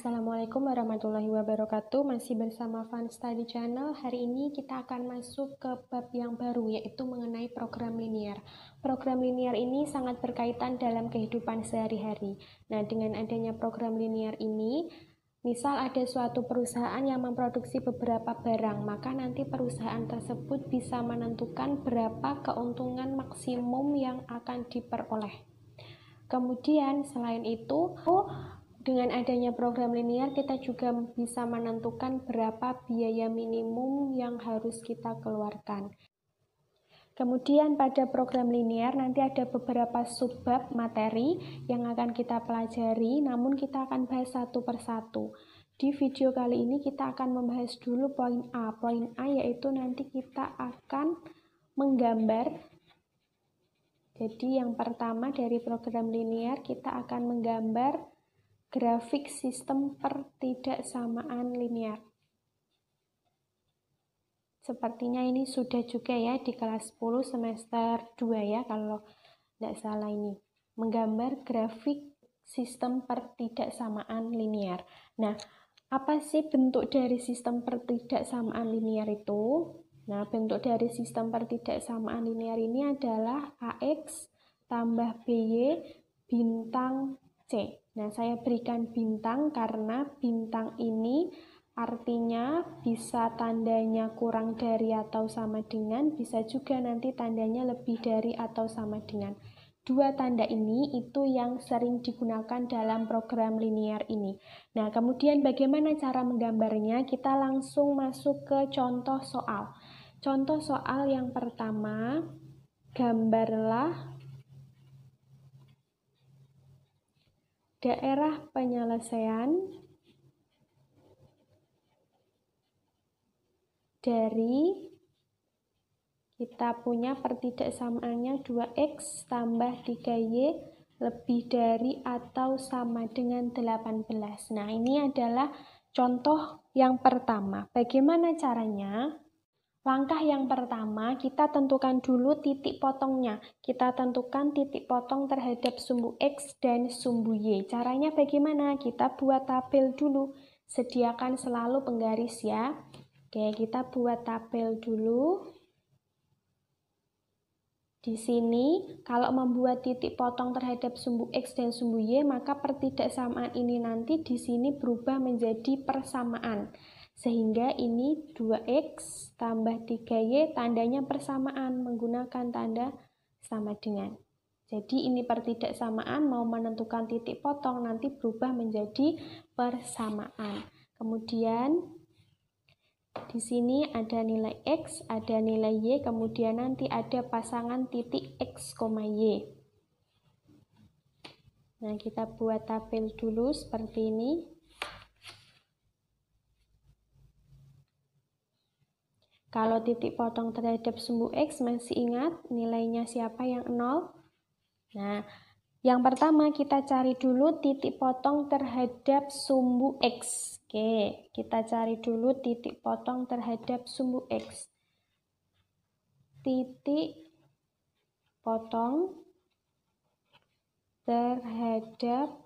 Assalamualaikum warahmatullahi wabarakatuh. Masih bersama Fun Study Channel. Hari ini kita akan masuk ke bab yang baru, yaitu mengenai program linear. Program linear ini sangat berkaitan dalam kehidupan sehari-hari. Nah, dengan adanya program linear ini, misal ada suatu perusahaan yang memproduksi beberapa barang, maka nanti perusahaan tersebut bisa menentukan berapa keuntungan maksimum yang akan diperoleh. Kemudian selain itu, dengan adanya program linear, kita juga bisa menentukan berapa biaya minimum yang harus kita keluarkan. Kemudian pada program linear nanti ada beberapa subbab materi yang akan kita pelajari, namun kita akan bahas satu persatu. Di video kali ini kita akan membahas dulu poin A. Poin A yaitu nanti kita akan menggambar. Jadi yang pertama dari program linear kita akan menggambar grafik sistem pertidaksamaan linear. Sepertinya ini sudah juga ya di kelas 10 semester 2 ya kalau tidak salah ini. Menggambar grafik sistem pertidaksamaan linear. Nah, apa sih bentuk dari sistem pertidaksamaan linear itu? Nah, bentuk dari sistem pertidaksamaan linear ini adalah AX tambah BY bintang C. Nah, saya berikan bintang karena bintang ini artinya bisa tandanya kurang dari atau sama dengan, bisa juga nanti tandanya lebih dari atau sama dengan. Dua tanda ini itu yang sering digunakan dalam program linear ini. Nah, kemudian bagaimana cara menggambarnya? Kita langsung masuk ke contoh soal. Contoh soal yang pertama, gambarlah daerah penyelesaian dari kita punya pertidaksamaannya 2x tambah 3y lebih dari atau sama dengan 18. Nah, ini adalah contoh yang pertama. Bagaimana caranya? Langkah yang pertama, kita tentukan dulu titik potongnya. Kita tentukan titik potong terhadap sumbu X dan sumbu Y. Caranya bagaimana? Kita buat tabel dulu. Sediakan selalu penggaris ya. Oke, kita buat tabel dulu. Di sini, kalau membuat titik potong terhadap sumbu X dan sumbu Y, maka pertidaksamaan ini nanti di sini berubah menjadi persamaan. Sehingga ini 2x tambah 3y tandanya persamaan menggunakan tanda sama dengan. Jadi ini pertidaksamaan mau menentukan titik potong nanti berubah menjadi persamaan. Kemudian di sini ada nilai x, ada nilai y, kemudian nanti ada pasangan titik x, y. Nah, kita buat tabel dulu seperti ini. Kalau titik potong terhadap sumbu X masih ingat nilainya siapa yang 0? Nah, yang pertama kita cari dulu titik potong terhadap sumbu X. Oke, kita cari dulu titik potong terhadap sumbu X. Titik potong terhadap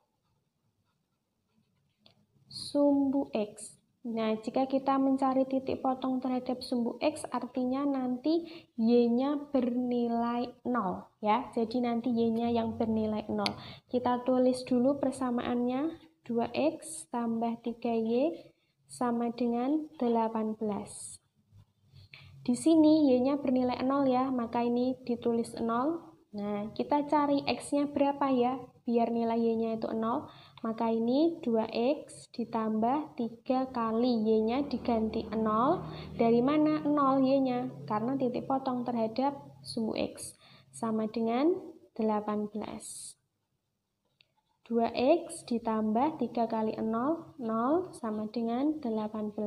sumbu X. Nah, jika kita mencari titik potong terhadap sumbu X, artinya nanti Y-nya bernilai 0, ya. Jadi nanti Y-nya yang bernilai 0. Kita tulis dulu persamaannya, 2X tambah 3Y sama dengan 18. Di sini Y-nya bernilai 0 ya, maka ini ditulis 0. Nah, kita cari X-nya berapa ya, biar nilai Y-nya itu 0. Maka ini 2x ditambah 3 kali y-nya diganti 0. Dari mana 0 y-nya? Karena titik potong terhadap sumbu x. Sama dengan 18. 2x ditambah 3 kali 0, 0 sama dengan 18.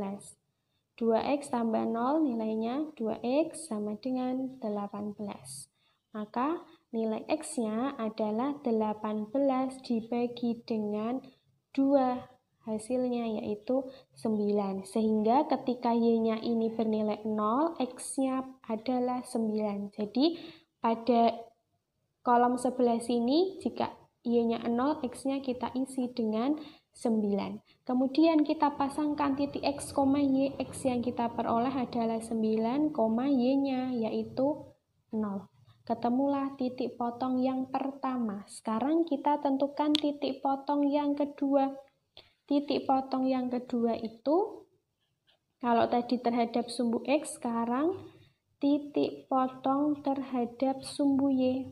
2x tambah 0 nilainya 2x sama dengan 18. Maka nilai X-nya adalah 18 dibagi dengan 2. Hasilnya yaitu 9. Sehingga ketika Y-nya ini bernilai 0, X-nya adalah 9. Jadi pada kolom sebelah sini, jika Y-nya 0, X-nya kita isi dengan 9. Kemudian kita pasangkan titik X, Y. X yang kita peroleh adalah 9, Y-nya yaitu 0. Ketemulah titik potong yang pertama. Sekarang kita tentukan titik potong yang kedua. Titik potong yang kedua itu, kalau tadi terhadap sumbu X, sekarang titik potong terhadap sumbu Y.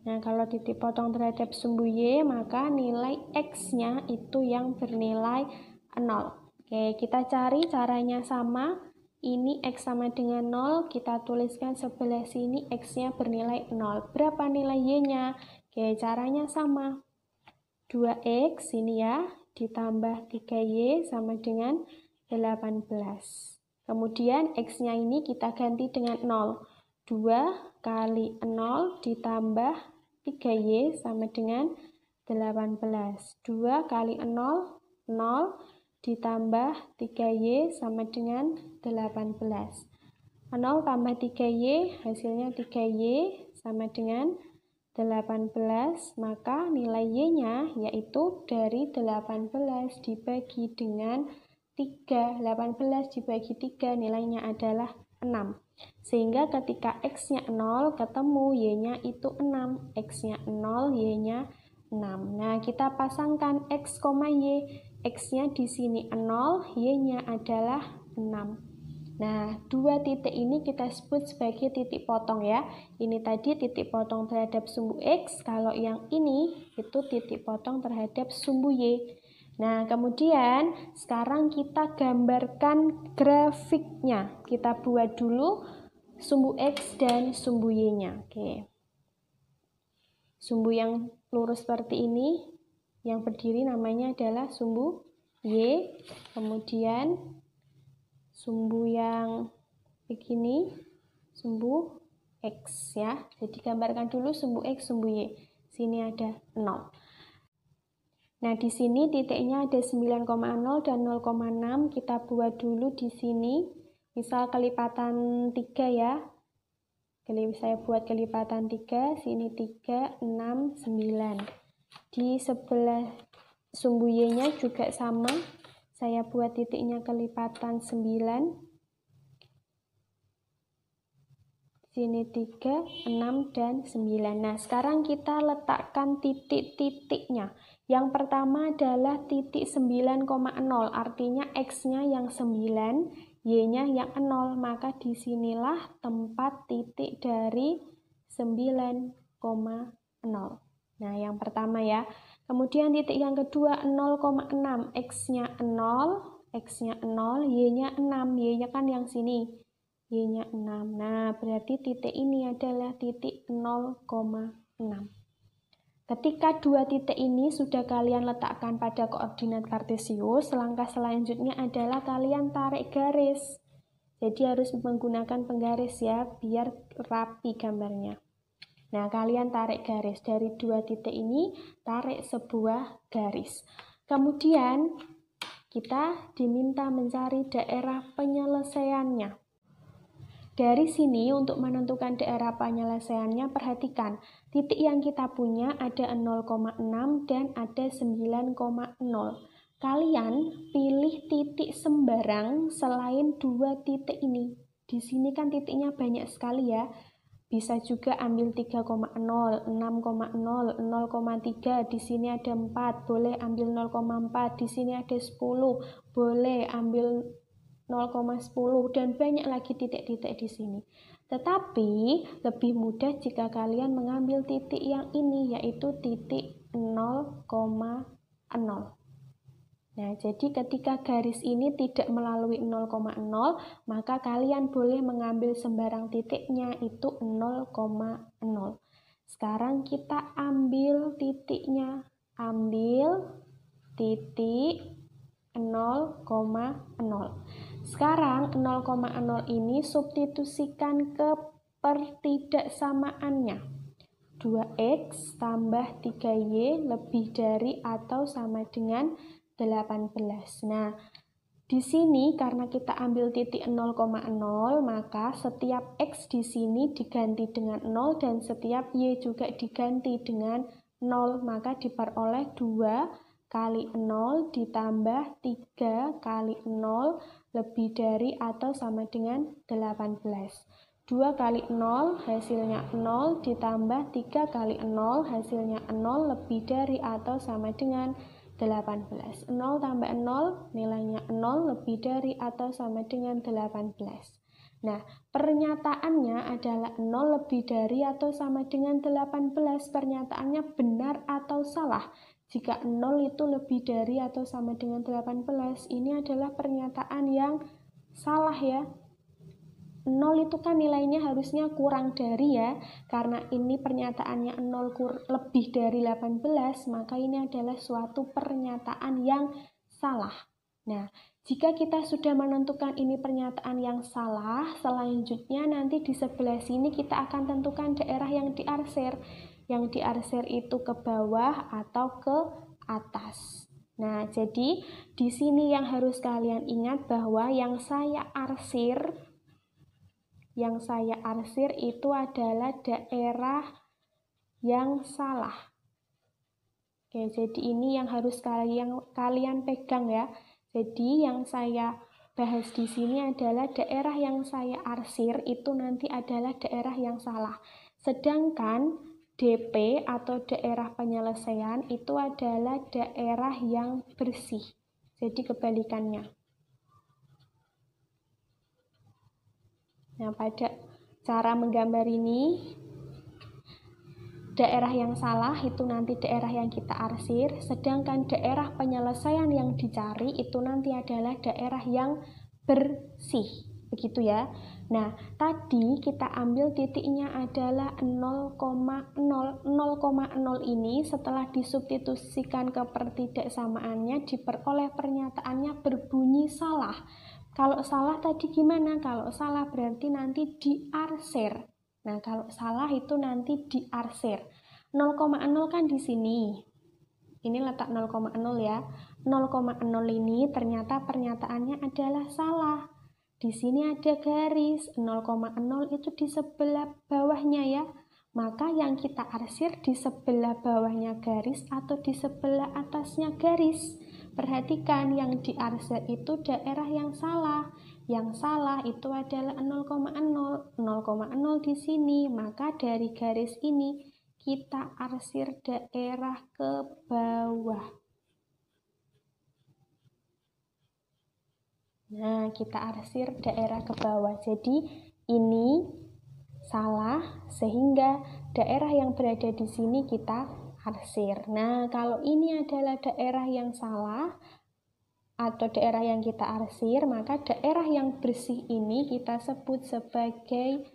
Nah, kalau titik potong terhadap sumbu Y, maka nilai X-nya itu yang bernilai 0. Oke, kita cari caranya sama. Ini X sama dengan 0, kita tuliskan sebelah sini X-nya bernilai 0. Berapa nilai Y-nya? Oke, caranya sama. 2X ini ya, ditambah 3Y sama dengan 18. Kemudian X-nya ini kita ganti dengan 0. 2 kali 0 ditambah 3Y sama dengan 18. 2 kali 0, 0 ditambah 3Y sama dengan 18. 0 tambah 3Y hasilnya 3Y sama dengan 18, maka nilai Y-nya yaitu dari 18 dibagi dengan 3. 18 dibagi 3 nilainya adalah 6. Sehingga ketika X-nya 0, ketemu Y-nya itu 6. X-nya 0, Y-nya 6. Nah, kita pasangkan X, Y. X-nya di sini 0, Y-nya adalah 6. Nah, dua titik ini kita sebut sebagai titik potong ya. Ini tadi titik potong terhadap sumbu X, kalau yang ini itu titik potong terhadap sumbu Y. Nah, kemudian sekarang kita gambarkan grafiknya. Kita buat dulu sumbu X dan sumbu Y-nya. Oke. Sumbu yang lurus seperti ini, yang berdiri namanya adalah sumbu Y. Kemudian sumbu yang begini, sumbu X ya. Jadi gambarkan dulu sumbu X, sumbu Y. Sini ada 0. Nah, di sini titiknya ada 9,0 dan 0,6. Kita buat dulu di sini. Misal kelipatan 3 ya. Saya buat kelipatan 3, sini 3, 6, 9. Di sebelah sumbu Y-nya juga sama. Saya buat titiknya kelipatan 9. Sini 3, 6, dan 9. Nah, sekarang kita letakkan titik-titiknya. Yang pertama adalah titik 9,0, artinya X-nya yang 9, Y-nya yang 0. Maka disinilah tempat titik dari 9,0. Nah, yang pertama ya. Kemudian titik yang kedua 0,6, X-nya 0, X-nya 0, Y-nya 6, Y-nya kan yang sini, Y-nya 6. Nah, berarti titik ini adalah titik 0,6. Ketika dua titik ini sudah kalian letakkan pada koordinat kartesius, langkah selanjutnya adalah kalian tarik garis. Jadi harus menggunakan penggaris ya, biar rapi gambarnya. Nah, kalian tarik garis. Dari dua titik ini, tarik sebuah garis. Kemudian, kita diminta mencari daerah penyelesaiannya. Dari sini, untuk menentukan daerah penyelesaiannya, perhatikan. Titik yang kita punya ada 0,6 dan ada 9,0. Kalian pilih titik sembarang selain dua titik ini. Di sini kan titiknya banyak sekali ya. Bisa juga ambil 3,0, 6,0, 0,3, di sini ada 4, boleh ambil 0,4, di sini ada 10, boleh ambil 0,10, dan banyak lagi titik-titik di sini. Tetapi lebih mudah jika kalian mengambil titik yang ini, yaitu titik 0,0. Nah, jadi ketika garis ini tidak melalui 0,0, maka kalian boleh mengambil sembarang titiknya, itu 0,0. Sekarang kita ambil titiknya. Ambil titik 0,0. Sekarang 0,0 ini substitusikan ke pertidaksamaannya. 2X tambah 3Y lebih dari atau sama dengan 18. Nah, Di sini karena kita ambil titik 0,0, maka setiap X di sini diganti dengan 0 dan setiap Y juga diganti dengan 0. Maka diperoleh 2 kali 0 ditambah 3 kali 0 lebih dari atau sama dengan 18. 2 kali 0 hasilnya 0 ditambah 3 kali 0 hasilnya 0 lebih dari atau sama dengan 18. 0 tambah 0 nilainya 0 lebih dari atau sama dengan 18. Nah, pernyataannya adalah 0 lebih dari atau sama dengan 18. Pernyataannya benar atau salah? Jika 0 itu lebih dari atau sama dengan 18, ini adalah pernyataan yang salah ya. 0 itu kan nilainya harusnya kurang dari ya, karena ini pernyataannya 0 lebih dari 18, maka ini adalah suatu pernyataan yang salah. Nah, jika kita sudah menentukan ini pernyataan yang salah, selanjutnya nanti di sebelah sini kita akan tentukan daerah yang diarsir. Yang diarsir itu ke bawah atau ke atas. Nah, jadi di sini yang harus kalian ingat bahwa yang saya arsir itu adalah daerah yang salah. Oke, jadi ini yang harus kalian pegang ya. Jadi yang saya bahas di sini adalah daerah yang saya arsir itu nanti adalah daerah yang salah. Sedangkan DP atau daerah penyelesaian itu adalah daerah yang bersih. Jadi kebalikannya. Nah, pada cara menggambar ini, daerah yang salah itu nanti daerah yang kita arsir, sedangkan daerah penyelesaian yang dicari itu nanti adalah daerah yang bersih. Begitu ya. Nah, tadi kita ambil titiknya adalah 0,0. 0,0 ini setelah disubstitusikan ke pertidaksamaannya diperoleh pernyataannya berbunyi salah. Kalau salah tadi gimana? Kalau salah berarti nanti diarsir. Nah, kalau salah itu nanti diarsir. 0,0 kan di sini. Ini letak 0,0 ya. 0,0 ini ternyata pernyataannya adalah salah. Di sini ada garis. 0,0 itu di sebelah bawahnya ya. Maka yang kita arsir di sebelah bawahnya garis atau di sebelah atasnya garis. Perhatikan yang diarsir itu daerah yang salah. Yang salah itu adalah 0,0. 0,0 di sini. Maka dari garis ini kita arsir daerah ke bawah. Nah, kita arsir daerah ke bawah. Jadi ini salah sehingga daerah yang berada di sini kita arsir. Nah, kalau ini adalah daerah yang salah atau daerah yang kita arsir, maka daerah yang bersih ini kita sebut sebagai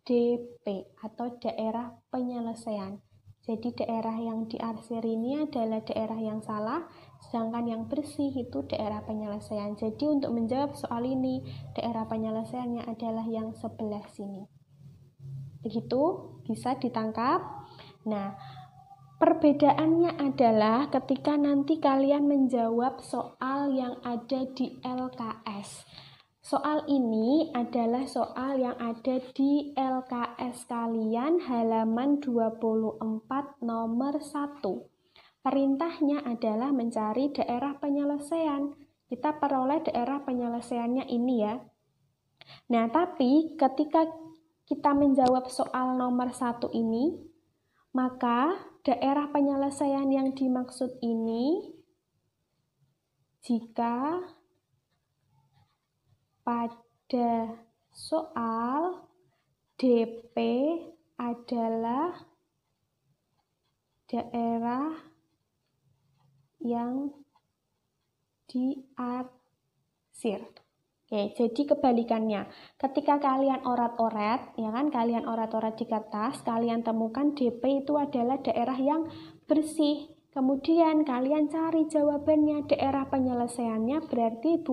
DP atau daerah penyelesaian. Jadi daerah yang diarsir ini adalah daerah yang salah, sedangkan yang bersih itu daerah penyelesaian. Jadi untuk menjawab soal ini, daerah penyelesaiannya adalah yang sebelah sini. Begitu, bisa ditangkap. Nah, perbedaannya adalah ketika nanti kalian menjawab soal yang ada di LKS. Soal ini adalah soal yang ada di LKS kalian halaman 24 nomor 1. Perintahnya adalah mencari daerah penyelesaian. Kita peroleh daerah penyelesaiannya ini ya. Nah, tapi ketika kita menjawab soal nomor 1 ini, maka daerah penyelesaian yang dimaksud ini jika pada soal DP adalah daerah yang diarsir. Oke, jadi kebalikannya. Ketika kalian orat-oret, ya kan, kalian orat-oret di kertas, kalian temukan DP itu adalah daerah yang bersih. Kemudian kalian cari jawabannya, daerah penyelesaiannya berarti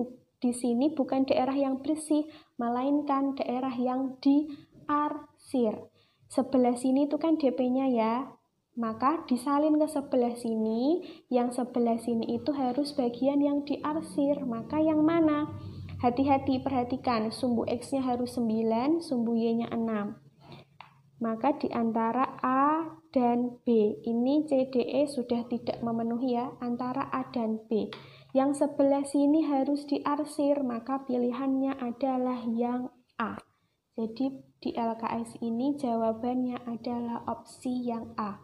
di sini bukan daerah yang bersih, melainkan daerah yang diarsir. Sebelah sini itu kan DP-nya ya. Maka disalin ke sebelah sini, yang sebelah sini itu harus bagian yang diarsir. Maka yang mana? Hati-hati, perhatikan, sumbu X-nya harus 9, sumbu Y-nya 6. Maka di antara A dan B, ini CDE sudah tidak memenuhi ya, antara A dan B. Yang sebelah sini harus diarsir, maka pilihannya adalah yang A. Jadi di LKS ini jawabannya adalah opsi yang A.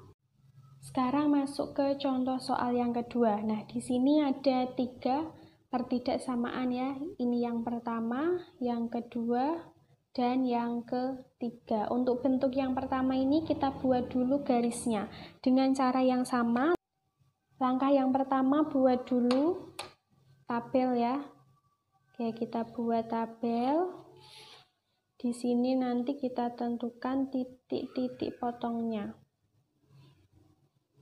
Sekarang masuk ke contoh soal yang kedua. Nah, di sini ada 3 pertidaksamaan ya. Ini yang pertama, yang kedua, dan yang ketiga. Untuk bentuk yang pertama ini kita buat dulu garisnya dengan cara yang sama. Langkah yang pertama buat dulu tabel ya. Oke, kita buat tabel. Di sini nanti kita tentukan titik-titik potongnya.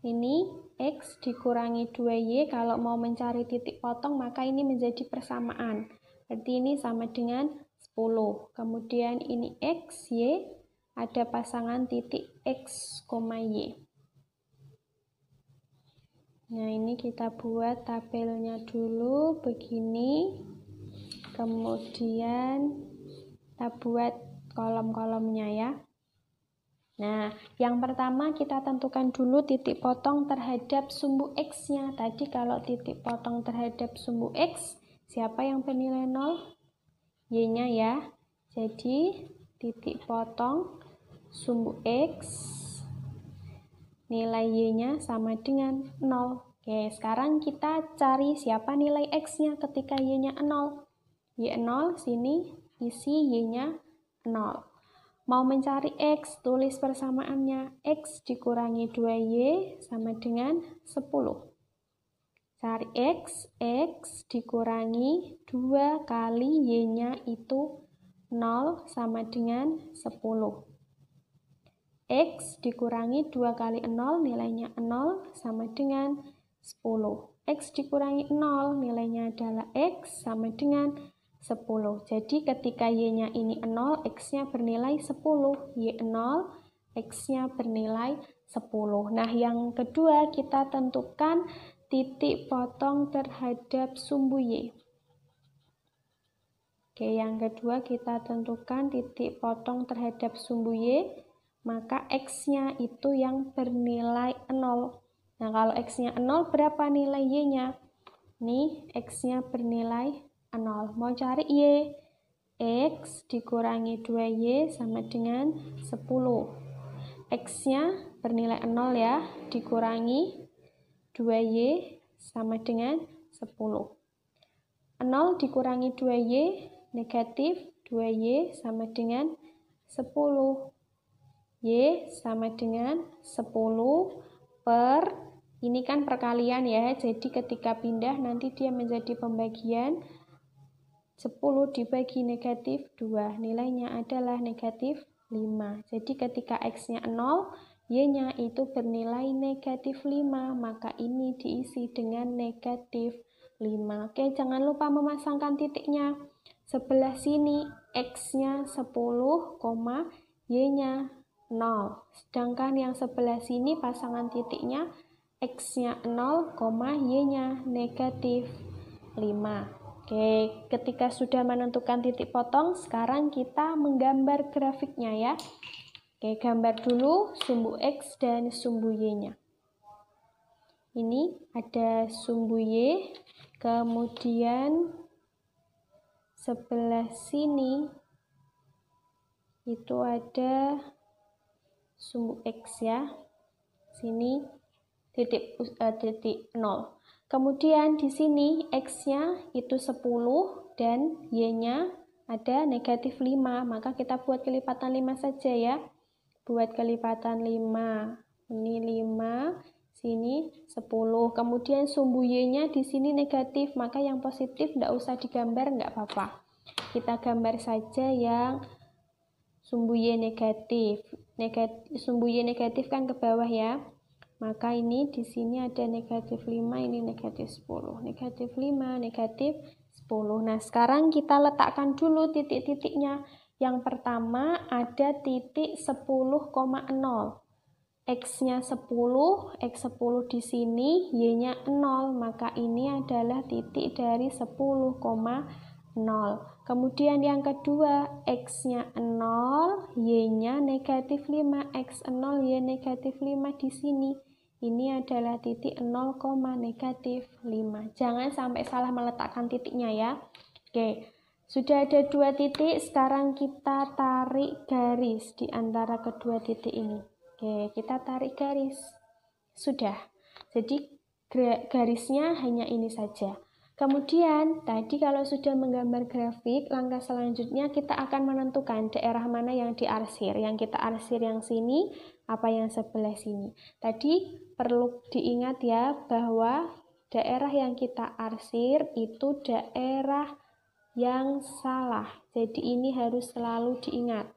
Ini X dikurangi 2Y, kalau mau mencari titik potong maka ini menjadi persamaan. Berarti ini sama dengan 10. Kemudian ini X, Y, ada pasangan titik X, Y. Nah, ini kita buat tabelnya dulu begini. Kemudian kita buat kolom-kolomnya ya. Nah, yang pertama kita tentukan dulu titik potong terhadap sumbu X-nya. Tadi kalau titik potong terhadap sumbu X, siapa yang bernilai 0? Y-nya ya. Jadi, titik potong sumbu X, nilai Y-nya sama dengan 0. Oke, sekarang kita cari siapa nilai X-nya ketika Y-nya 0. Y 0, sini isi Y-nya 0. Mau mencari X, tulis persamaannya. X dikurangi 2Y sama dengan 10. Cari X, X dikurangi 2 kali Y-nya itu 0 sama dengan 10. X dikurangi 2 kali 0, nilainya 0 sama dengan 10. X dikurangi 0, nilainya adalah X sama dengan 10. Jadi ketika Y-nya ini 0, X-nya bernilai 10. Y 0, X-nya bernilai 10. Nah, yang kedua kita tentukan titik potong terhadap sumbu Y. Oke, yang kedua kita tentukan titik potong terhadap sumbu Y, maka X-nya itu yang bernilai 0. Nah, kalau X-nya 0, berapa nilai Y-nya? Nih, X-nya bernilai 0. Mau cari Y, X dikurangi 2Y sama dengan 10. X-nya bernilai 0 ya, dikurangi 2Y sama dengan 10. 0 dikurangi 2Y, negatif 2Y sama dengan 10. Y sama dengan 10 per, ini kan perkalian ya, jadi ketika pindah nanti dia menjadi pembagian. 10 dibagi negatif 2, nilainya adalah negatif 5. Jadi ketika X-nya 0, Y-nya itu bernilai negatif 5, maka ini diisi dengan negatif 5. Oke, jangan lupa memasangkan titiknya. Sebelah sini X-nya 10, Y-nya 0. Sedangkan yang sebelah sini pasangan titiknya X-nya 0, Y-nya negatif 5. Oke, ketika sudah menentukan titik potong, sekarang kita menggambar grafiknya ya. Oke, gambar dulu sumbu X dan sumbu Y-nya. Ini ada sumbu Y, kemudian sebelah sini itu ada sumbu X ya. Sini titik 0. Kemudian di sini X-nya itu 10 dan Y-nya ada negatif 5, maka kita buat kelipatan 5 saja ya. Buat kelipatan 5. Ini 5, sini 10. Kemudian sumbu Y-nya di sini negatif, maka yang positif tidak usah digambar, nggak apa-apa. Kita gambar saja yang sumbu Y negatif. Sumbu Y negatif kan ke bawah ya. Maka ini di sini ada negatif 5, ini negatif 10. Negatif 5, negatif 10. Nah, sekarang kita letakkan dulu titik-titiknya. Yang pertama ada titik 10,0. X-nya 10, X10 di sini, Y-nya 0, maka ini adalah titik dari 10,0. Kemudian yang kedua, X-nya 0, Y-nya negatif 5, X0, Y negatif 5 di sini. Ini adalah titik 0, negatif 5. Jangan sampai salah meletakkan titiknya ya. Oke, sudah ada dua titik, sekarang kita tarik garis di antara kedua titik ini. Oke, kita tarik garis. Sudah. Jadi garisnya hanya ini saja. Kemudian, tadi kalau sudah menggambar grafik, langkah selanjutnya kita akan menentukan daerah mana yang diarsir. Yang kita arsir yang sini, apa yang sebelah sini. Tadi perlu diingat ya, bahwa daerah yang kita arsir itu daerah yang salah. Jadi ini harus selalu diingat.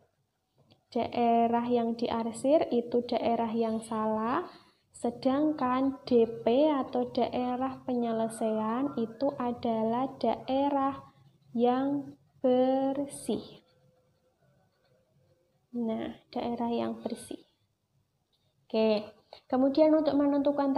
Daerah yang diarsir itu daerah yang salah. Sedangkan DP atau daerah penyelesaian itu adalah daerah yang bersih. Nah, daerah yang bersih. Oke, kemudian untuk menentukan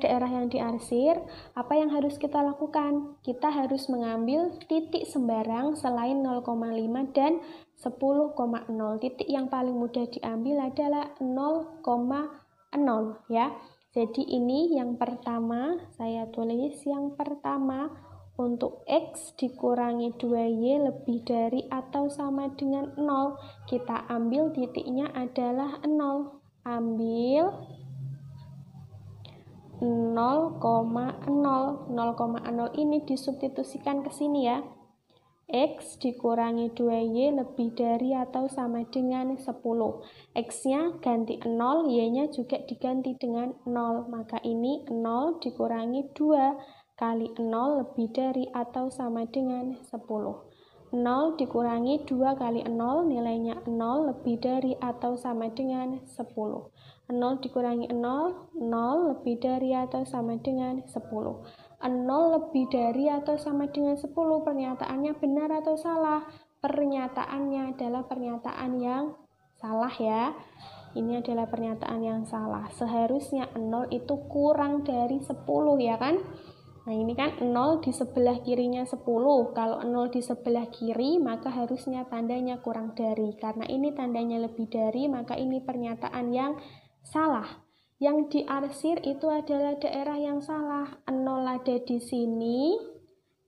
daerah yang diarsir, apa yang harus kita lakukan? Kita harus mengambil titik sembarang selain 0,5 dan 10,0. Titik yang paling mudah diambil adalah 0,0 ya. Jadi ini yang pertama, saya tulis yang pertama untuk X dikurangi 2Y lebih dari atau sama dengan 0. Kita ambil titiknya adalah 0. Ambil 0,0. 0,0 ini disubstitusikan ke sini ya. X dikurangi 2Y lebih dari atau sama dengan 10. X-nya ganti 0, Y-nya juga diganti dengan 0. Maka ini 0 dikurangi 2 kali 0 lebih dari atau sama dengan 10. 0 dikurangi 2 kali 0, nilainya 0 lebih dari atau sama dengan 10. 0 dikurangi 0, 0 lebih dari atau sama dengan 10. 0 lebih dari atau sama dengan 10, pernyataannya benar atau salah? Pernyataannya adalah pernyataan yang salah ya. Ini adalah pernyataan yang salah. Seharusnya 0 itu kurang dari 10 ya kan? Nah ini kan 0 di sebelah kirinya 10. Kalau 0 di sebelah kiri, maka harusnya tandanya kurang dari. Karena ini tandanya lebih dari, maka ini pernyataan yang salah. Yang diarsir itu adalah daerah yang salah. 0 ada di sini,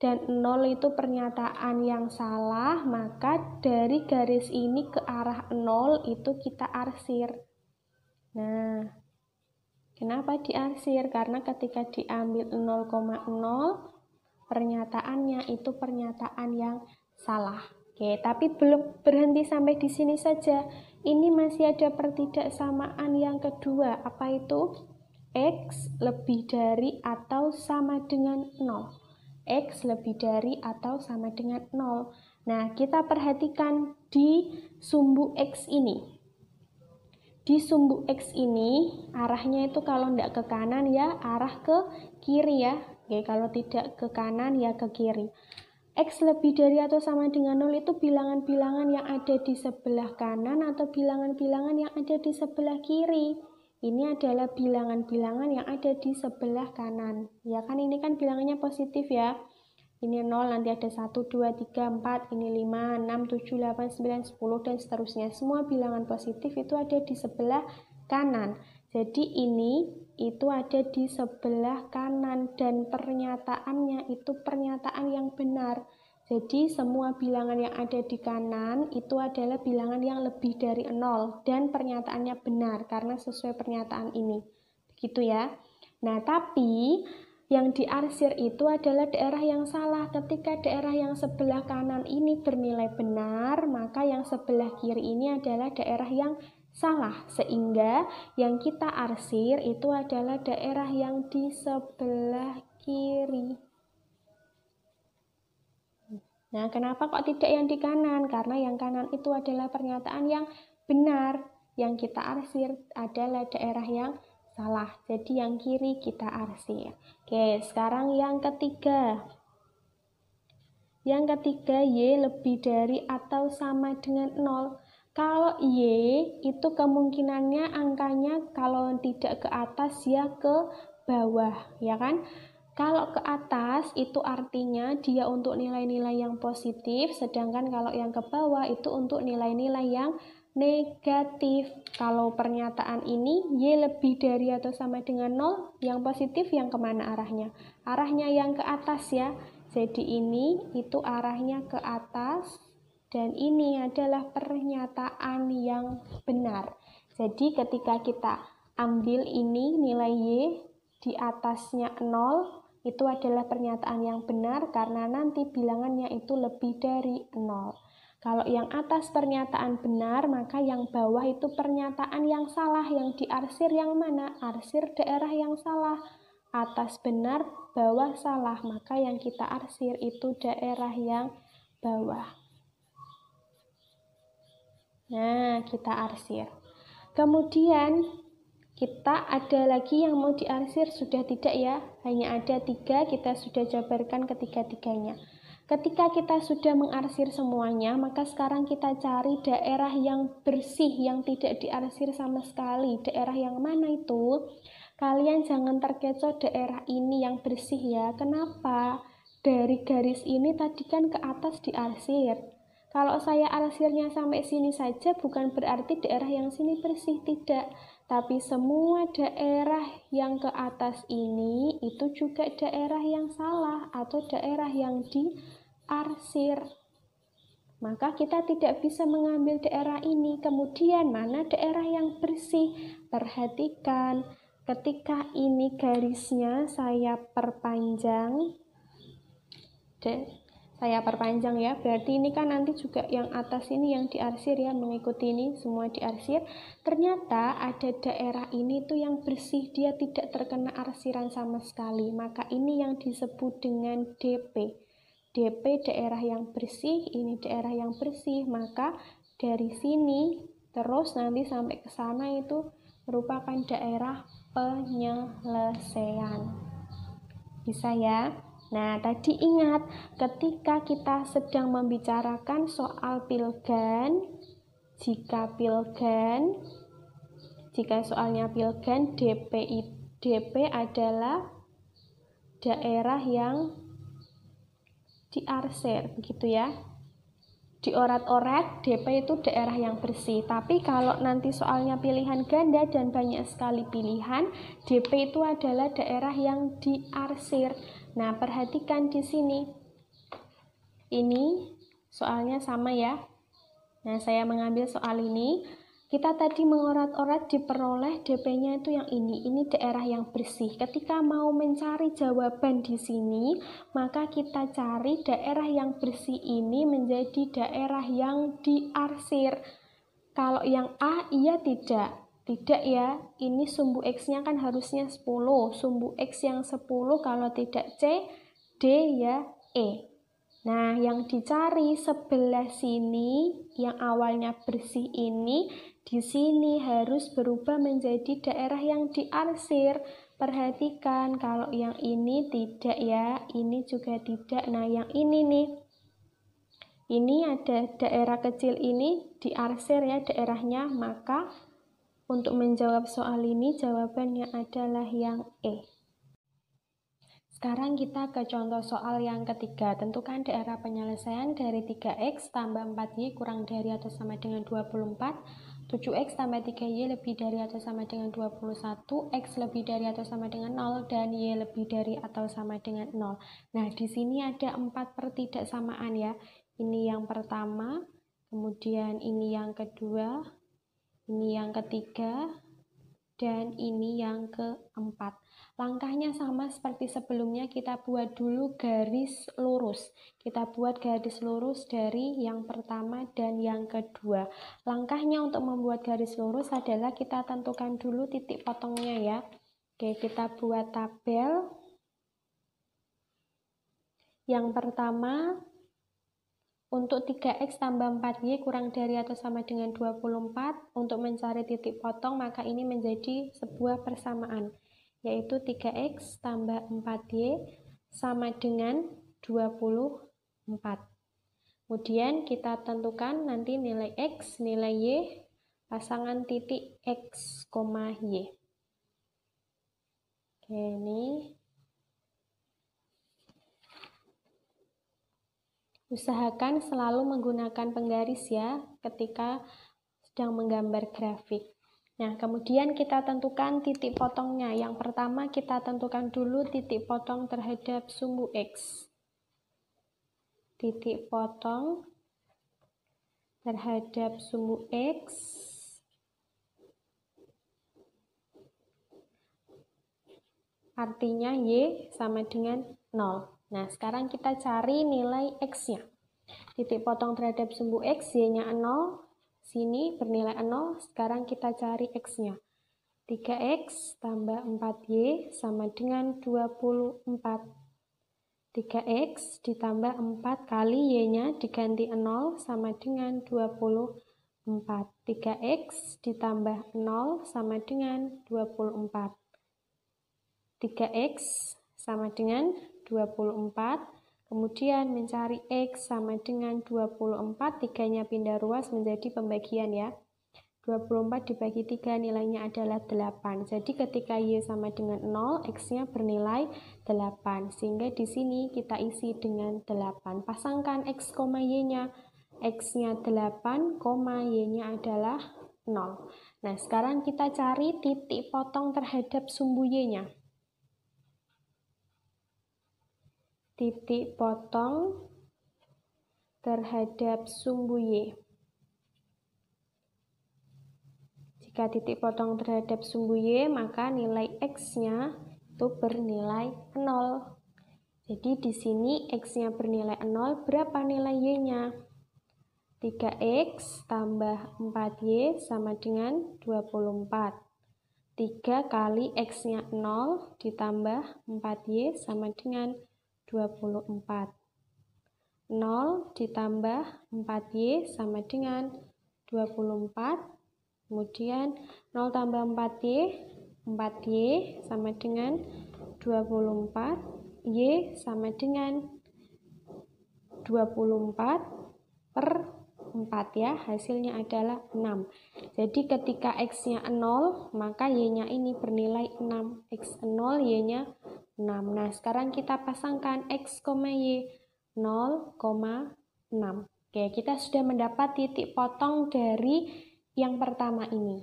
dan 0 itu pernyataan yang salah, maka dari garis ini ke arah 0 itu kita arsir. Nah, kenapa diarsir? Karena ketika diambil 0,0, pernyataannya itu pernyataan yang salah. Oke, tapi belum berhenti sampai di sini saja. Ini masih ada pertidaksamaan yang kedua. Apa itu? X lebih dari atau sama dengan 0. X lebih dari atau sama dengan 0. Nah, kita perhatikan di sumbu X ini. Di sumbu X ini, arahnya itu kalau tidak ke kanan ya, arah ke kiri ya. Oke, kalau tidak ke kanan ya ke kiri. X lebih dari atau sama dengan 0 itu bilangan-bilangan yang ada di sebelah kanan atau bilangan-bilangan yang ada di sebelah kiri. Ini adalah bilangan-bilangan yang ada di sebelah kanan. Ya kan, ini kan bilangannya positif ya. Ini 0, nanti ada 1, 2, 3, 4, ini 5, 6, 7, 8, 9, 10, dan seterusnya. Semua bilangan positif itu ada di sebelah kanan. Jadi ini itu ada di sebelah kanan dan pernyataannya itu pernyataan yang benar. Jadi semua bilangan yang ada di kanan itu adalah bilangan yang lebih dari 0 dan pernyataannya benar karena sesuai pernyataan ini. Begitu ya. Nah, tapi yang diarsir itu adalah daerah yang salah. Ketika daerah yang sebelah kanan ini bernilai benar, maka yang sebelah kiri ini adalah daerah yang salah, sehingga yang kita arsir itu adalah daerah yang di sebelah kiri. Nah, kenapa kok tidak yang di kanan? Karena yang kanan itu adalah pernyataan yang benar. Yang kita arsir adalah daerah yang salah. Jadi yang kiri kita arsir. Oke, sekarang yang ketiga. Yang ketiga, Y lebih dari atau sama dengan 0. Kalau Y itu kemungkinannya angkanya kalau tidak ke atas ya ke bawah, ya kan? Kalau ke atas itu artinya dia untuk nilai-nilai yang positif, sedangkan kalau yang ke bawah itu untuk nilai-nilai yang negatif. Kalau pernyataan ini Y lebih dari atau sama dengan 0, yang positif yang kemana arahnya? Arahnya yang ke atas ya. Jadi ini itu arahnya ke atas. Dan ini adalah pernyataan yang benar. Jadi ketika kita ambil ini nilai Y di atasnya 0, itu adalah pernyataan yang benar karena nanti bilangannya itu lebih dari 0. Kalau yang atas pernyataan benar, maka yang bawah itu pernyataan yang salah. Yang diarsir yang mana? Arsir daerah yang salah. Atas benar, bawah salah. Maka yang kita arsir itu daerah yang bawah. Nah, kita arsir. Kemudian kita ada lagi yang mau diarsir, sudah tidak ya? Hanya ada 3, kita sudah jabarkan ketiga-tiganya. Ketika kita sudah mengarsir semuanya, maka sekarang kita cari daerah yang bersih, yang tidak diarsir sama sekali. Daerah yang mana itu? Kalian jangan terkecoh daerah ini yang bersih ya. Kenapa? Dari garis ini tadi kan ke atas diarsir. Kalau saya arsirnya sampai sini saja bukan berarti daerah yang sini bersih, tidak. Tapi semua daerah yang ke atas ini itu juga daerah yang salah atau daerah yang diarsir. Maka kita tidak bisa mengambil daerah ini. Kemudian mana daerah yang bersih? Perhatikan, ketika ini garisnya saya perpanjang. Saya perpanjang ya, berarti ini kan nanti juga yang atas ini yang diarsir ya, mengikuti ini semua diarsir. Ternyata ada daerah ini tuh yang bersih, dia tidak terkena arsiran sama sekali, maka ini yang disebut dengan DP. DP daerah yang bersih, ini daerah yang bersih, maka dari sini terus nanti sampai ke sana itu merupakan daerah penyelesaian. Bisa ya? Nah, tadi ingat, ketika kita sedang membicarakan soal pilgan, jika soalnya pilgan, DP adalah daerah yang diarsir, begitu ya. Dioret-oret, DP itu daerah yang bersih. Tapi kalau nanti soalnya pilihan ganda dan banyak sekali pilihan, DP itu adalah daerah yang diarsir. Nah, perhatikan di sini. Ini soalnya sama ya. Nah, saya mengambil soal ini. Kita tadi mengorat-orat diperoleh DP-nya itu yang ini. Ini daerah yang bersih. Ketika mau mencari jawaban di sini, maka kita cari daerah yang bersih ini menjadi daerah yang diarsir. Kalau yang A, iya tidak. Tidak ya, ini sumbu X-nya kan harusnya 10. Sumbu X yang 10 kalau tidak C, D ya E. Nah, yang dicari sebelah sini, yang awalnya bersih ini, di sini harus berubah menjadi daerah yang diarsir. Perhatikan, kalau yang ini tidak ya, ini juga tidak. Nah, yang ini nih, ini ada daerah kecil ini diarsir ya daerahnya, maka untuk menjawab soal ini jawabannya adalah yang E. Sekarang kita ke contoh soal yang ketiga. Tentukan daerah penyelesaian dari 3x tambah 4y kurang dari atau sama dengan 24, 7x tambah 3y lebih dari atau sama dengan 21, x lebih dari atau sama dengan 0, dan y lebih dari atau sama dengan 0. Nah, di sini ada 4 pertidaksamaan ya. Ini yang pertama, kemudian ini yang kedua, ini yang ketiga, dan ini yang keempat. Langkahnya sama seperti sebelumnya, kita buat dulu garis lurus. Kita buat garis lurus dari yang pertama dan yang kedua. Langkahnya untuk membuat garis lurus adalah kita tentukan dulu titik potongnya ya. Oke, kita buat tabel. Yang pertama, untuk 3x tambah 4y kurang dari atau sama dengan 24, untuk mencari titik potong, maka ini menjadi sebuah persamaan, yaitu 3x tambah 4y sama dengan 24. Kemudian kita tentukan nanti nilai X, nilai Y, pasangan titik X, Y. Oke, ini. Usahakan selalu menggunakan penggaris ya, ketika sedang menggambar grafik. Nah, kemudian kita tentukan titik potongnya. Yang pertama kita tentukan dulu titik potong terhadap sumbu X. Titik potong terhadap sumbu X artinya Y sama dengan 0. Nah, sekarang kita cari nilai X-nya. Titik potong terhadap sumbu X, Y-nya 0, sini bernilai 0, sekarang kita cari X-nya. 3X tambah 4Y sama dengan 24. 3X ditambah 4 kali Y-nya diganti 0 sama dengan 24. 3X ditambah 0 sama dengan 24. 3X sama dengan 24. Kemudian mencari X sama dengan 24. 3-nya pindah ruas menjadi pembagian ya. 24 dibagi 3 nilainya adalah 8. Jadi ketika Y sama dengan 0, X-nya bernilai 8. Sehingga di sini kita isi dengan 8. Pasangkan X, Y-nya. X-nya 8, Y-nya adalah 0. Nah, sekarang kita cari titik potong terhadap sumbu Y-nya. Titik potong terhadap sumbu Y. Jika titik potong terhadap sumbu Y, maka nilai X-nya itu bernilai 0. Jadi di sini X-nya bernilai 0, berapa nilai Y-nya? 3X tambah 4Y sama dengan 24. 3 kali X-nya 0 ditambah 4Y sama dengan 24. 0 ditambah 4Y sama dengan 24. Kemudian 0 tambah 4Y, 4Y sama dengan 24, Y sama dengan 24 per 4 ya, hasilnya adalah 6. Jadi ketika X-nya 0, maka Y-nya ini bernilai 6. X 0, Y-nya 6. Nah, sekarang kita pasangkan X, Y, 0, 6. Oke, kita sudah mendapat titik potong dari yang pertama ini.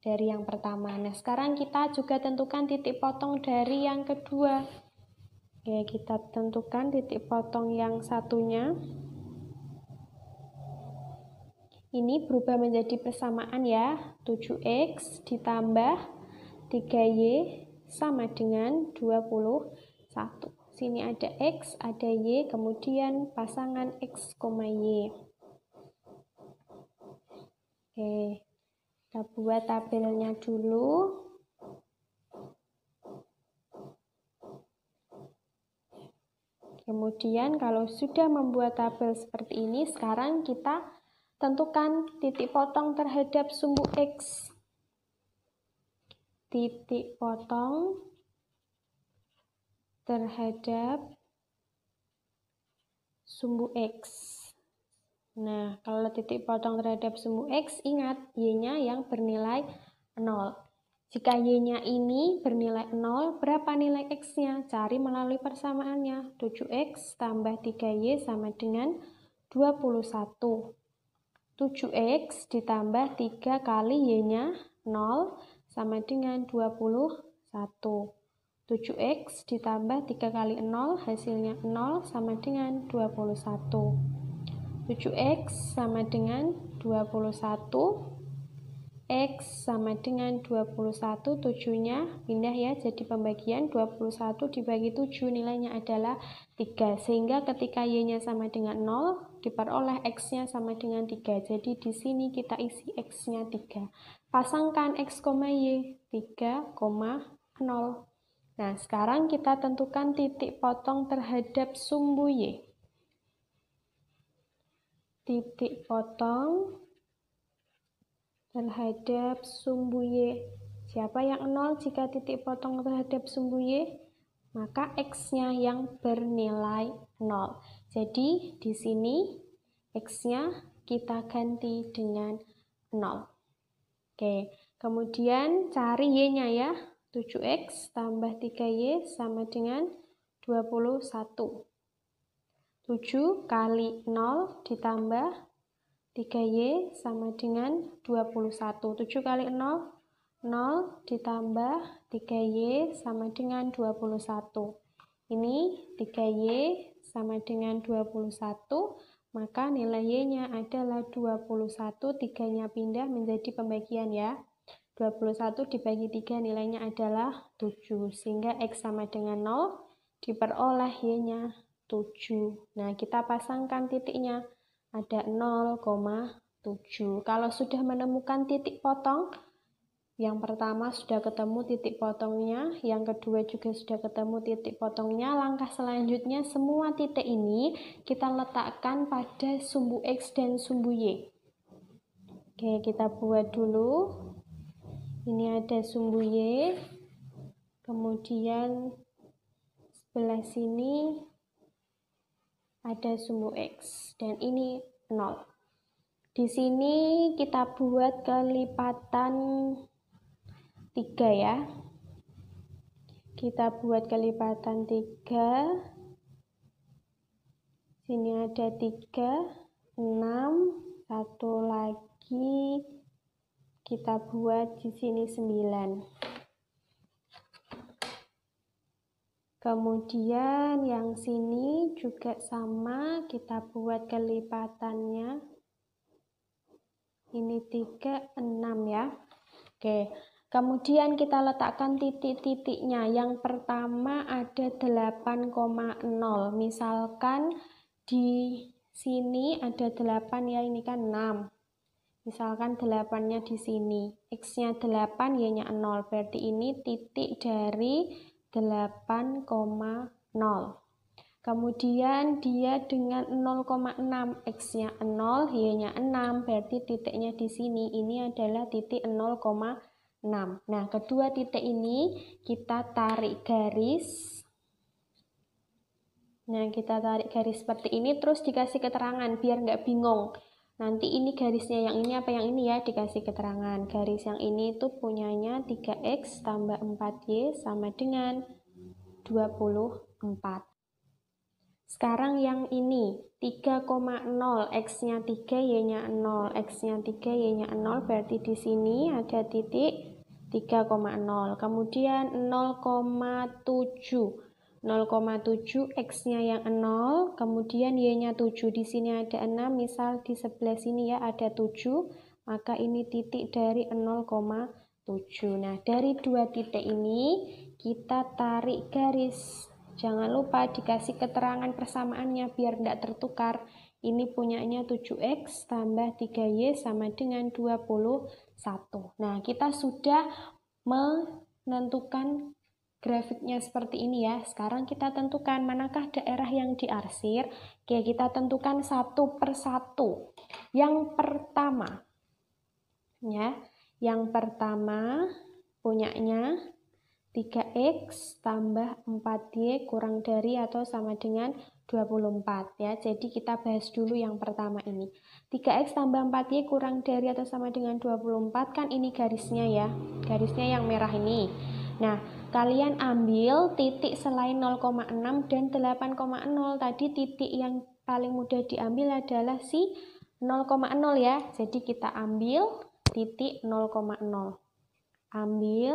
Dari yang pertama. Nah, sekarang kita juga tentukan titik potong dari yang kedua. Oke, kita tentukan titik potong yang satunya. Ini berubah menjadi persamaan ya. 7X ditambah 3Y sama dengan 21. Sini ada X, ada Y, kemudian pasangan X, Y. Oke, kita buat tabelnya dulu. Kemudian kalau sudah membuat tabel seperti ini, sekarang kita tentukan titik potong terhadap sumbu X. Titik potong terhadap sumbu X. Nah, kalau titik potong terhadap sumbu X, ingat Y-nya yang bernilai 0. Jika Y-nya ini bernilai 0, berapa nilai X-nya? Cari melalui persamaannya. 7X tambah 3Y sama dengan 21. 7X ditambah 3 kali Y-nya 0 sama dengan 21. 7X ditambah 3 kali 0, hasilnya 0 sama dengan 21. 7X sama dengan 21, X sama dengan 21, 7-nya pindah ya, jadi pembagian 21 dibagi 7 nilainya adalah 3, sehingga ketika Y-nya sama dengan 0, diperoleh X-nya sama dengan 3, jadi di sini kita isi X-nya 3. Pasangkan X, Y, 3,0. Nah, sekarang kita tentukan titik potong terhadap sumbu Y. Titik potong terhadap sumbu Y. Siapa yang 0 jika titik potong terhadap sumbu Y? Maka X-nya yang bernilai 0. Jadi di sini X-nya kita ganti dengan 0. Oke, kemudian cari Y-nya ya. 7X tambah 3Y sama dengan 21. 7 kali 0 ditambah 3Y sama dengan 21. 7 kali 0, 0 ditambah 3Y sama dengan 21. Ini 3Y sama dengan 21, maka nilai Y-nya adalah 21, 3-nya pindah menjadi pembagian ya. 21 dibagi 3 nilainya adalah 7, sehingga X sama dengan 0, diperoleh Y-nya 7. Nah, kita pasangkan titiknya, ada 0,7. Kalau sudah menemukan titik potong, yang pertama sudah ketemu titik potongnya, yang kedua juga sudah ketemu titik potongnya. Langkah selanjutnya, semua titik ini kita letakkan pada sumbu X dan sumbu Y. Oke, kita buat dulu. Ini ada sumbu Y, kemudian sebelah sini ada sumbu X, dan ini 0. Di sini kita buat kelipatan 3 ya. Kita buat kelipatan 3. Sini ada 3, 6, satu lagi kita buat di sini 9. Kemudian yang sini juga sama, kita buat kelipatannya. Ini 3, 6 ya. Oke. Kemudian kita letakkan titik-titiknya. Yang pertama ada 8,0. Misalkan di sini ada 8 ya, ini kan 6. Misalkan 8-nya di sini. X-nya 8, Y-nya 0. Berarti ini titik dari 8,0. Kemudian dia dengan 0,6. X-nya 0, Y-nya 6. Berarti titiknya di sini. Ini adalah titik 0,6. Nah, kedua titik ini kita tarik garis. Nah, kita tarik garis seperti ini, terus dikasih keterangan biar nggak bingung. Nanti ini garisnya yang ini apa yang ini ya, dikasih keterangan. Garis yang ini itu punyanya 3X tambah 4Y sama dengan 24. Sekarang yang ini 3,0, X-nya 3, Y-nya 0. X-nya 3, Y-nya 0, berarti di sini ada titik 3,0. Kemudian 0,7. 0,7 X-nya yang 0, kemudian Y-nya 7. Di sini ada 6, misal di sebelah sini ya ada 7, maka ini titik dari 0,7. Nah, dari dua titik ini kita tarik garis. Jangan lupa dikasih keterangan persamaannya biar tidak tertukar. Ini punyanya 7X tambah 3Y sama dengan 21. Nah, kita sudah menentukan grafiknya seperti ini ya. Sekarang kita tentukan manakah daerah yang diarsir. Oke, kita tentukan satu persatu. Yang pertama, ya, yang pertama punyanya 3X tambah 4Y kurang dari atau sama dengan 24 ya. Jadi kita bahas dulu yang pertama ini. 3X tambah 4Y kurang dari atau sama dengan 24, kan ini garisnya ya. Garisnya yang merah ini. Nah, kalian ambil titik selain 0,6 dan 8,0. Tadi titik yang paling mudah diambil adalah si 0,0 ya. Jadi kita ambil titik 0,0. Ambil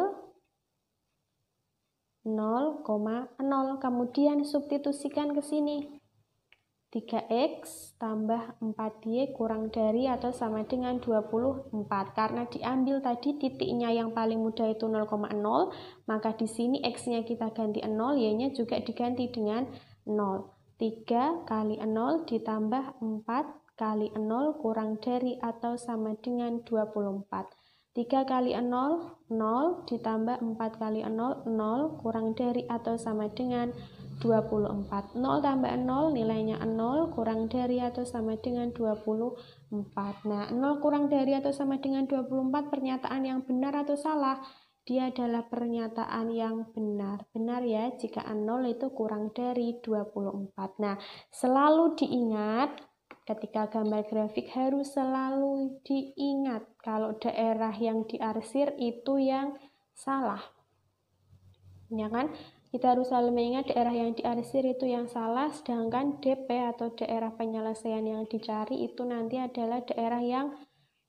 0,0. Kemudian substitusikan ke sini. 3X tambah 4Y kurang dari atau sama dengan 24. Karena diambil tadi titiknya yang paling mudah itu 0,0, maka di sini X-nya kita ganti 0, Y-nya juga diganti dengan 0. 3 kali 0 ditambah 4 kali 0 kurang dari atau sama dengan 24. 3 kali 0, 0 ditambah 4 kali 0, 0 kurang dari atau sama dengan 24. 0 tambah 0 nilainya 0 kurang dari atau sama dengan 24. Nah, 0 kurang dari atau sama dengan 24 pernyataan yang benar atau salah? Dia adalah pernyataan yang benar. Benar ya, jika 0 itu kurang dari 24. Nah, selalu diingat ketika gambar grafik harus selalu diingat kalau daerah yang diarsir itu yang salah. Ya kan? Kita harus selalu mengingat daerah yang diarsir itu yang salah, sedangkan DP atau daerah penyelesaian yang dicari itu nanti adalah daerah yang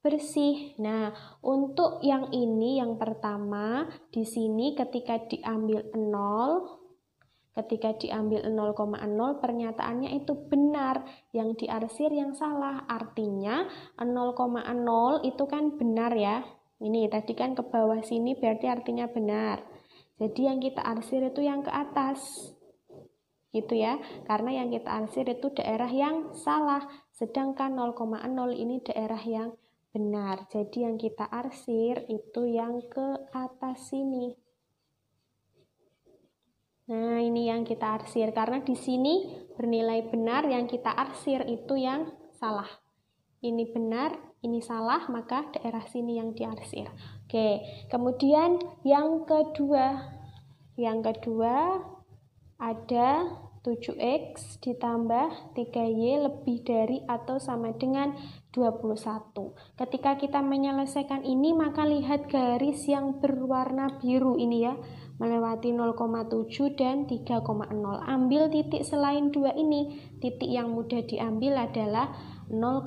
bersih. Nah, untuk yang ini yang pertama, di sini ketika diambil 0, ketika diambil 0,0 pernyataannya itu benar, yang diarsir yang salah. Artinya 0,0 itu kan benar ya. Ini tadi kan ke bawah sini berarti artinya benar. Jadi yang kita arsir itu yang ke atas. Gitu ya. Karena yang kita arsir itu daerah yang salah, sedangkan 0,0 ini daerah yang benar. Jadi yang kita arsir itu yang ke atas sini. Nah, ini yang kita arsir karena di sini bernilai benar, yang kita arsir itu yang salah. Ini benar, ini salah, maka daerah sini yang diarsir. Oke, kemudian yang kedua. Yang kedua ada 7x ditambah 3y lebih dari atau sama dengan 21. Ketika kita menyelesaikan ini, maka lihat garis yang berwarna biru ini ya, melewati 0,7 dan 3,0. Ambil titik selain dua ini. Titik yang mudah diambil adalah 0,0.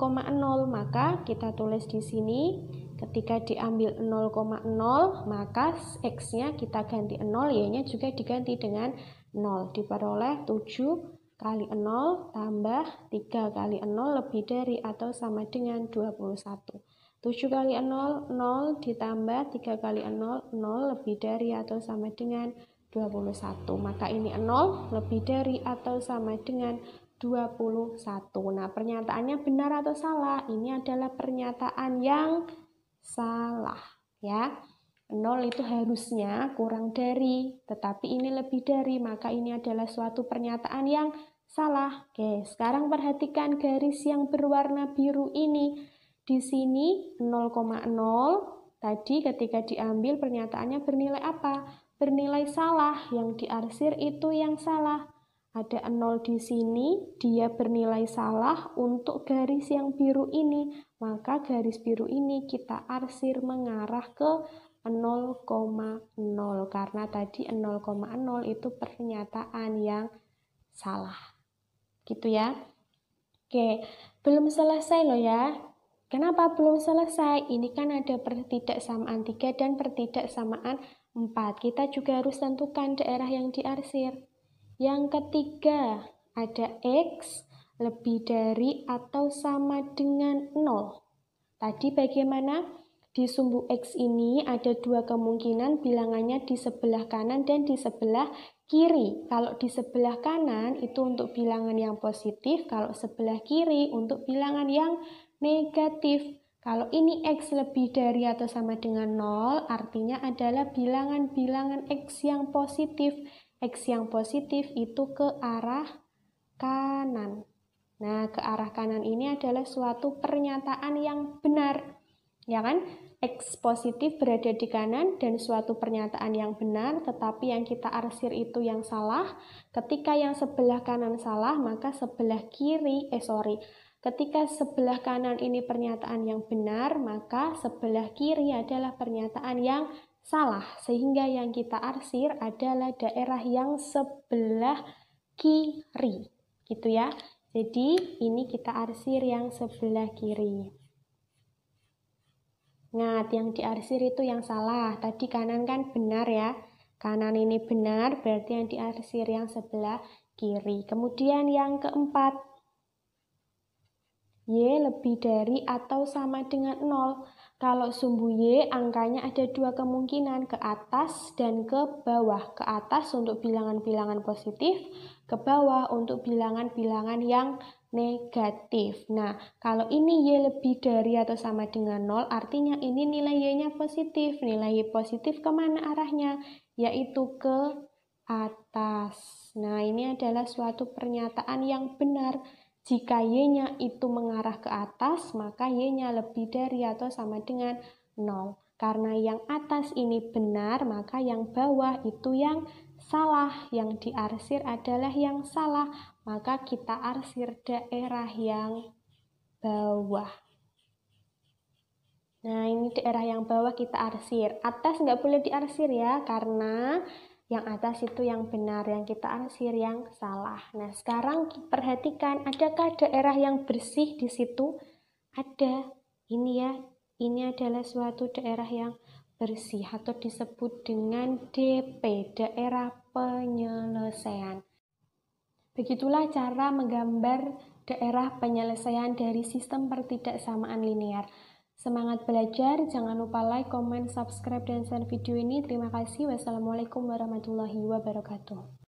Maka kita tulis di sini, ketika diambil 0,0, maka x-nya kita ganti 0, y-nya juga diganti dengan 0. Diperoleh 7 kali 0 tambah 3 kali 0 lebih dari atau sama dengan 21. 7 kali 0, 0 ditambah 3 kali 0, 0 lebih dari atau sama dengan 21. Maka ini 0 lebih dari atau sama dengan 21. Nah, pernyataannya benar atau salah? Ini adalah pernyataan yang salah ya. 0 itu harusnya kurang dari, tetapi ini lebih dari, maka ini adalah suatu pernyataan yang salah. Oke, sekarang perhatikan garis yang berwarna biru ini. Di sini 0,0 tadi ketika diambil pernyataannya bernilai apa? Bernilai salah, yang diarsir itu yang salah. Ada 0 di sini, dia bernilai salah untuk garis yang biru ini. Maka garis biru ini kita arsir mengarah ke 0,0 karena tadi 0,0 itu pernyataan yang salah. Gitu ya. Oke, belum selesai loh ya. Kenapa belum selesai? Ini kan ada pertidaksamaan 3 dan pertidaksamaan 4. Kita juga harus tentukan daerah yang diarsir. Yang ketiga, ada X lebih dari atau sama dengan 0. Tadi bagaimana? Di sumbu X ini ada dua kemungkinan, bilangannya di sebelah kanan dan di sebelah kiri. Kalau di sebelah kanan itu untuk bilangan yang positif, kalau sebelah kiri untuk bilangan yang negatif. Kalau ini X lebih dari atau sama dengan 0, artinya adalah bilangan-bilangan X yang positif. X yang positif itu ke arah kanan. Nah, ke arah kanan ini adalah suatu pernyataan yang benar. Ya kan? X positif berada di kanan dan suatu pernyataan yang benar, tetapi yang kita arsir itu yang salah. Ketika yang sebelah kanan salah, maka sebelah kiri, ketika sebelah kanan ini pernyataan yang benar, maka sebelah kiri adalah pernyataan yang salah. Sehingga yang kita arsir adalah daerah yang sebelah kiri. Gitu ya. Jadi ini kita arsir yang sebelah kiri. Nah, yang diarsir itu yang salah. Tadi kanan kan benar ya. Kanan ini benar, berarti yang diarsir yang sebelah kiri. Kemudian yang keempat, Y lebih dari atau sama dengan 0. Kalau sumbu Y, angkanya ada dua kemungkinan, ke atas dan ke bawah. Ke atas untuk bilangan-bilangan positif, ke bawah untuk bilangan-bilangan yang negatif. Nah, kalau ini Y lebih dari atau sama dengan 0, artinya ini nilai Y-nya positif. Nilai Y positif kemana arahnya? Yaitu ke atas. Nah, ini adalah suatu pernyataan yang benar. Jika Y-nya itu mengarah ke atas, maka Y-nya lebih dari atau sama dengan 0. Karena yang atas ini benar, maka yang bawah itu yang salah. Yang diarsir adalah yang salah. Maka kita arsir daerah yang bawah. Nah, ini daerah yang bawah kita arsir. Atas nggak boleh diarsir ya, karena yang atas itu yang benar, yang kita arsir yang salah. Nah, sekarang perhatikan, adakah daerah yang bersih di situ? Ada. Ini ya, ini adalah suatu daerah yang bersih atau disebut dengan DP, daerah penyelesaian. Begitulah cara menggambar daerah penyelesaian dari sistem pertidaksamaan linear. Semangat belajar, jangan lupa like, comment, subscribe, dan share video ini. Terima kasih. Wassalamualaikum warahmatullahi wabarakatuh.